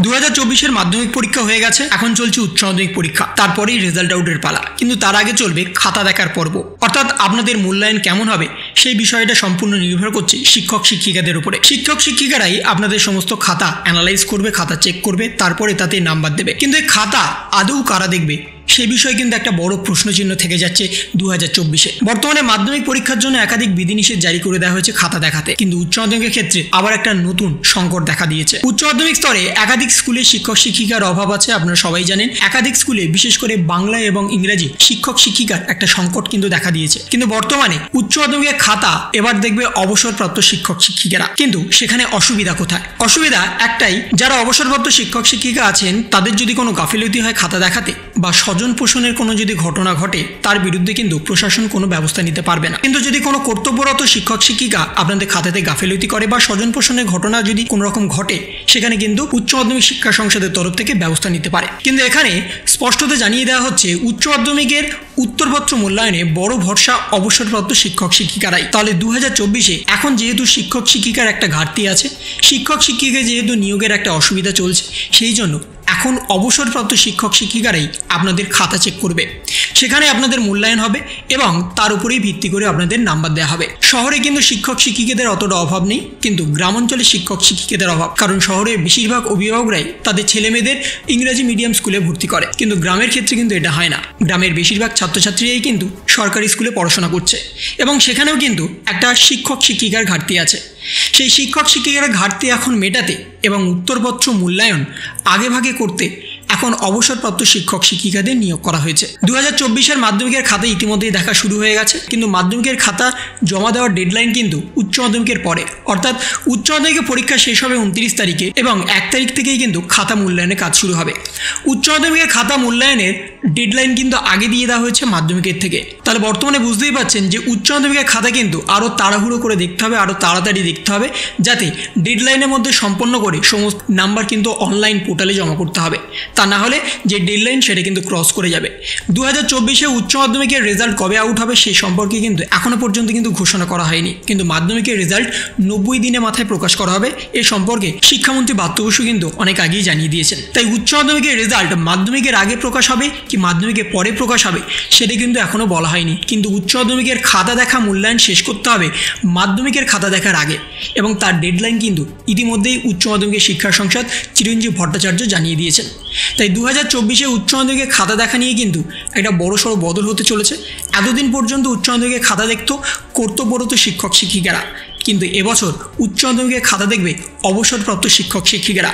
2024 মাধ্যমিক পরীক্ষা হয়ে গেছে, এখন চলছে উচ্চ মাধ্যমিক পরীক্ষা, তারপরেই রেজাল্ট আউটের পালা। কিন্তু তার আগে চলবে খাতা দেখার পর্ব, অর্থাৎ আপনাদের মূল্যায়ন কেমন হবে সেই বিষয়টা সম্পূর্ণ নির্ভর করছে শিক্ষক শিক্ষিকাদের উপরে। শিক্ষক শিক্ষিকারাই আপনাদের সমস্ত খাতা অ্যানালাইজ করবে, খাতা চেক করবে, তারপরে তাতে নাম্বার দেবে। কিন্তু এই খাতা আদৌ কারা দেখবে সে বিষয়ে কিন্তু একটা বড় প্রশ্নচিহ্ন থেকে যাচ্ছে 2024-এ। বর্তমানে মাধ্যমিক পরীক্ষার জন্য একাধিক বিধিনিষেধ জারি করে দেওয়া হয়েছে খাতা দেখাতে, কিন্তু উচ্চ মাধ্যমিকের ক্ষেত্রে আবার একটা নতুন সংকট দেখা দিয়েছে। উচ্চ মাধ্যমিক স্তরে একাধিক স্কুলে শিক্ষক শিক্ষিকার অভাব আছে, আপনারা সবাই জানেন। একাধিক স্কুলে বিশেষ করে বাংলা এবং ইংরেজি শিক্ষক শিক্ষিকার একটা সংকট কিন্তু দেখা দিয়েছে। কিন্তু বর্তমানে উচ্চ মাধ্যমিকের খাতা এবার দেখবে অবসরপ্রাপ্ত শিক্ষক শিক্ষিকারা। কিন্তু সেখানে অসুবিধা কোথায়? অসুবিধা একটাই, যারা অবসরপ্রাপ্ত শিক্ষক শিক্ষিকা আছেন তাদের যদি কোনো গাফিলতি হয় খাতা দেখাতে বা স্বজন পোষণের কোনো যদি ঘটনা ঘটে, তার বিরুদ্ধে কিন্তু প্রশাসন কোনো ব্যবস্থা নিতে পারবে না। কিন্তু যদি কোনো কর্তব্যরত শিক্ষক শিক্ষিকা আপনাদের খাতাতে গাফিলতি করে বা স্বজন পোষণের ঘটনা যদি কোনো রকম ঘটে, সেখানে কিন্তু উচ্চ মাধ্যমিক শিক্ষা সংসদের তরফ থেকে ব্যবস্থা নিতে পারে। কিন্তু এখানে স্পষ্টত জানিয়ে দেওয়া হচ্ছে উচ্চ মাধ্যমিকের উত্তরপত্র মূল্যায়নে বড় ভরসা অবসরপ্রাপ্ত শিক্ষক শিক্ষিকারাই। তাহলে 2024-এ এখন যেহেতু শিক্ষক শিক্ষিকার একটা ঘাটতি আছে, শিক্ষক শিক্ষিকা যেহেতু নিয়োগের একটা অসুবিধা চলছে, সেই জন্য এখন অবসরপ্রাপ্ত শিক্ষক শিক্ষিকারাই আপনাদের খাতা চেক করবে। সেখানে আপনাদের মূল্যায়ন হবে এবং তার উপরেই ভিত্তি করে আপনাদের নাম্বার দেওয়া হবে। শহরে কিন্তু শিক্ষক শিক্ষিকাদের অতটা অভাব নেই, কিন্তু গ্রামাঞ্চলে শিক্ষক শিক্ষিকাদের অভাব, কারণ শহরের বেশিরভাগ অভিভাবকরাই তাদের ছেলেমেয়েদের ইংরেজি মিডিয়াম স্কুলে ভর্তি করে, কিন্তু গ্রামের ক্ষেত্রে কিন্তু এটা হয় না। গ্রামের বেশিরভাগ ছাত্রছাত্রীরাই কিন্তু সরকারি স্কুলে পড়াশোনা করছে এবং সেখানেও কিন্তু একটা শিক্ষক শিক্ষিকার ঘাটতি আছে। সেই শিক্ষক শিক্ষিকার ঘাটতি এখন মেটাতে এবং উত্তরপত্র মূল্যায়ন আগেভাগে করতে এখন অবসরপ্রাপ্ত শিক্ষক শিক্ষিকাদের নিয়োগ করা হয়েছে। 2024-এর মাধ্যমিকের খাতা ইতিমধ্যেই দেখা শুরু হয়ে গেছে, কিন্তু মাধ্যমিকের খাতা জমা দেওয়ার ডেডলাইন কিন্তু উচ্চ মাধ্যমিকের পরে, অর্থাৎ উচ্চ মাধ্যমিকের পরীক্ষা শেষ হবে 29 তারিখে এবং 1 তারিখ থেকেই কিন্তু খাতা মূল্যায়নের কাজ শুরু হবে। উচ্চ মাধ্যমিকের খাতা মূল্যায়নের ডেডলাইন কিন্তু আগে দিয়ে দেওয়া হয়েছে মাধ্যমিকের থেকে। তাহলে বর্তমানে বুঝতেই পারছেন যে উচ্চ মাধ্যমিকের খাতা কিন্তু আরও তাড়াহুড়ো করে দেখতে হবে, আরও তাড়াতাড়ি দেখতে হবে, যাতে ডেডলাইনের মধ্যে সম্পন্ন করে সমস্ত নাম্বার কিন্তু অনলাইন পোর্টালে জমা করতে হবে। তা না হলে যে ডেডলাইন সেটা কিন্তু ক্রস করে যাবে। 2024-এ উচ্চ মাধ্যমিকের রেজাল্ট কবে আউট হবে সেই সম্পর্কে কিন্তু এখনো পর্যন্ত কিন্তু ঘোষণা করা হয়নি, কিন্তু মাধ্যমিকের রেজাল্ট 90 দিনের মাথায় প্রকাশ করা হবে এ সম্পর্কে শিক্ষামন্ত্রী ব্রাত্য বসু কিন্তু অনেক আগেই জানিয়ে দিয়েছেন। তাই উচ্চ মাধ্যমিকের রেজাল্ট মাধ্যমিকের আগে প্রকাশ হবে কি মাধ্যমিকের পরে প্রকাশ হবে সেটা কিন্তু এখনো বলা হয়নি, কিন্তু উচ্চ মাধ্যমিকের খাতা দেখা মূল্যায়ন শেষ করতে হবে মাধ্যমিকের খাতা দেখার আগে এবং তার ডেডলাইন কিন্তু ইতিমধ্যেই উচ্চ মাধ্যমিকের শিক্ষা সংসদ চিরঞ্জীব ভট্টাচার্য জানিয়ে দিয়েছেন। তাই 2024-এ উচ্চ মাধ্যমিকের খাতা দেখা নিয়ে কিন্তু একটা বড়সড় বদল হতে চলেছে। এতদিন পর্যন্ত উচ্চ মাধ্যমিকের খাতা দেখত কর্তব্যরত শিক্ষক শিক্ষিকারা, কিন্তু এবছর উচ্চ মাধ্যমিকের খাতা দেখবে অবসরপ্রাপ্ত শিক্ষক শিক্ষিকারা।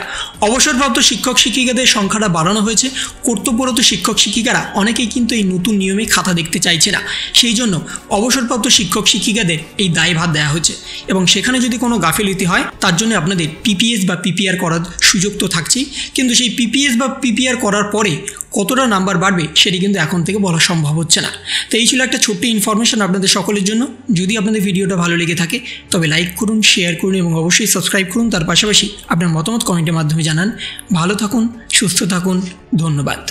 অবসরপ্রাপ্ত শিক্ষক শিক্ষিকাদের সংখ্যাটা বাড়ানো হয়েছে। কর্তব্যরত শিক্ষক শিক্ষিকারা অনেকেই কিন্তু এই নতুন নিয়মে খাতা দেখতে চাইছে না, সেই জন্য অবসরপ্রাপ্ত শিক্ষক শিক্ষিকাদের এই দায়ভার দেওয়া হয়েছে এবং সেখানে যদি কোনো গাফিলতি হয় তার জন্য আপনাদের পিপিএস বা পিপিআর করার সুযোগ তো থাকছেই, কিন্তু সেই পিপিএস বা পিপিআর করার পরে কতটা নাম্বার বাড়বে সেটি কিন্তু এখন থেকে বলা সম্ভব হচ্ছে না। তো এই ছিল একটা ছোট্ট ইনফরমেশন আপনাদের সকলের জন্য। যদি আপনাদের ভিডিওটা ভালো লেগে থাকে তবে লাইক করুন, শেয়ার করুন এবং অবশ্যই সাবস্ক্রাইব করুন। তার পাশাপাশি আপনার মতামত কমেন্টের মাধ্যমে জানান। ভালো থাকুন, সুস্থ থাকুন, ধন্যবাদ।